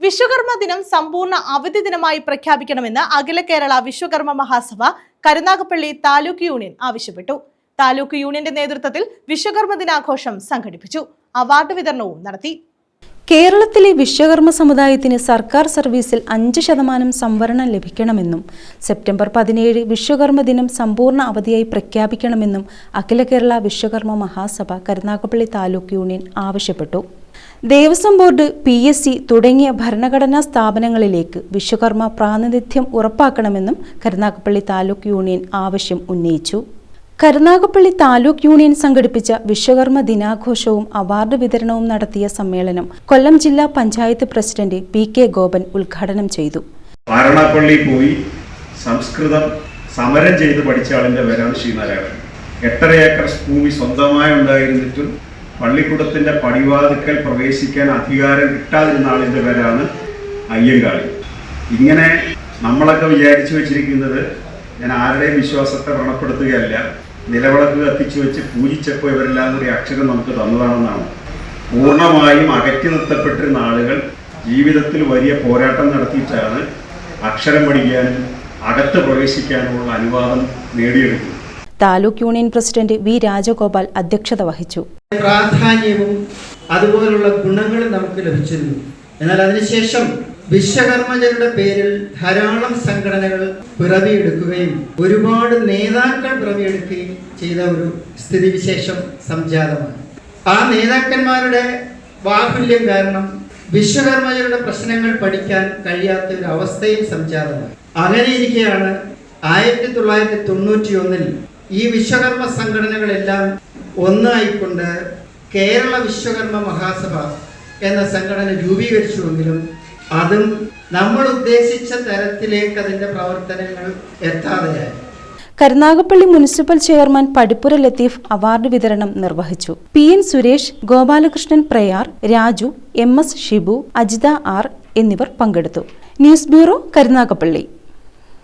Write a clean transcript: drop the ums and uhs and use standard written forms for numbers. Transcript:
വിശ്വകർമ്മ ദിനം സമ്പൂർണ്ണ അവധി ദിനമായി പ്രഖ്യാപിക്കണമെന്ന് അഖില കേരള വിശ്വകർമ്മ മഹാസഭ കരുനാഗപ്പള്ളി താലൂക്ക് യൂണിയൻ ആവശ്യപ്പെട്ടു. താലൂക്ക് യൂണിയന്റെ നേതൃത്വത്തിൽ വിശ്വകർമ്മ ദിനാഘോഷം സംഘടിപ്പിച്ചു. അവാർഡ് വിതരണവും നടത്തി. കേരളത്തിലെ വിശ്വകർമ്മ സമുദായത്തിന് സർക്കാർ സർവീസിൽ 5% സംവരണം ലഭിക്കണമെന്നും സെപ്റ്റംബർ 17 വിശ്വകർമ്മ ദിനം സമ്പൂർണ്ണ അവധിയായി പ്രഖ്യാപിക്കണമെന്നും അഖില കേരള വിശ്വകർമ്മ മഹാസഭ കരുനാഗപ്പള്ളി താലൂക്ക് യൂണിയൻ ആവശ്യപ്പെട്ടു. ദേവസ്വം ബോർഡ്, PSC തുടങ്ങിയ ഭരണഘടനാ സ്ഥാപനങ്ങളിലേക്ക് വിശ്വകർമ്മ പ്രാതിനിധ്യം ഉറപ്പാക്കണമെന്നും കരുനാഗപ്പള്ളി താലൂക്ക് യൂണിയൻ ആവശ്യം ഉന്നയിച്ചു. കരുനാഗപ്പള്ളി താലൂക്ക് യൂണിയൻ സംഘടിപ്പിച്ച വിശ്വകർമ്മ ദിനാഘോഷവും അവാർഡ് വിതരണവും നടത്തിയ സമ്മേളനം കൊല്ലം ജില്ലാ പഞ്ചായത്ത് പ്രസിഡന്റ് PK ഗോപൻ ഉദ്ഘാടനം ചെയ്തു. വാരണാപ്പള്ളി പോയി സംസ്കൃതം സമരം ചെയ്ത് പഠിച്ച ആളിന്റെ പേരാണ് ശ്രീനാരായണൻ. 8.5 ഏക്കർ ഭൂമി സ്വന്തമായി ഉണ്ടായിരുന്നിട്ടും പള്ളിക്കൂടത്തിന്റെ പടിവാതിക്കൽ പ്രവേശിക്കാൻ അധികാരം കിട്ടാതിരുന്ന ആളിന്റെ പേരാണ് അയ്യങ്കാളി. ഇങ്ങനെ നമ്മളൊക്കെ വിചാരിച്ചു വെച്ചിരിക്കുന്നത്, ഞാൻ ആരുടെയും വിശ്വാസത്തെ വ്രണപ്പെടുത്തുകയല്ല, നിലവിളക്ക് കത്തിച്ചു വെച്ച് പൂജിച്ചപ്പോൾ ഇവരെല്ലാം കൂടി അക്ഷരം നമുക്ക് തന്നതാണെന്നാണ്. പൂർണ്ണമായും അകറ്റി നിർത്തപ്പെട്ടിരുന്ന ആളുകൾ ജീവിതത്തിൽ വലിയ പോരാട്ടം നടത്തിയിട്ടാണ് അക്ഷരം പഠിക്കാനും അകത്ത് പ്രവേശിക്കാനുമുള്ള അനുവാദം നേടിയെടുക്കുന്നത്. Taluk union president V Rajagopal അധ്യക്ഷത വഹിച്ചു. പ്രാധാന്യവും അതുപോലുള്ള ഗുണങ്ങളും നമുക്ക് ലഭിച്ചിരുന്നു. എന്നാൽ അതിനുശേഷം വിശ്വകർമ്മജരുടെ പേരിൽ ധാരാളം സംഘടനകൾ പിറവിയെടുക്കുകയും ഒരുപാട് നേതാക്കൾ പിറവിയെടുക്കുകയും ചെയ്ത ഒരു സ്ഥിതിവിശേഷം സംജാതമാണ്. ആ നേതാക്കന്മാരുടെ ബാഹുല്യം കാരണം വിശ്വകർമ്മജരുടെ പ്രശ്നങ്ങൾ പഠിക്കാൻ കഴിയാത്ത ഒരു അവസ്ഥയും സംജാതമായി. അങ്ങനെയിരിക്കെയാണ് 1991 ഈ വിശ്വകർമ്മ സംഘടനകളെല്ലാം ഒന്നായിക്കൊണ്ട് കേരള വിശ്വകർമ്മ മഹാസഭ എന്ന സംഘടന രൂപീകരിച്ചുവെങ്കിലും അതും നമ്മൾ ഉദ്ദേശിച്ച തരത്തിലേക്ക് അതിന്റെ പ്രവർത്തനങ്ങൾ എത്താതെയായി. Karunagappally municipal chairman Padippura Latheef award വിതരണം നിർവഹിച്ചു. PN Suresh, Gopalakrishnan Prayar, Raju, MS Shibu, Ajitha R എന്നിവർ പങ്കെടുത്തു. News bureau, Karunagappally.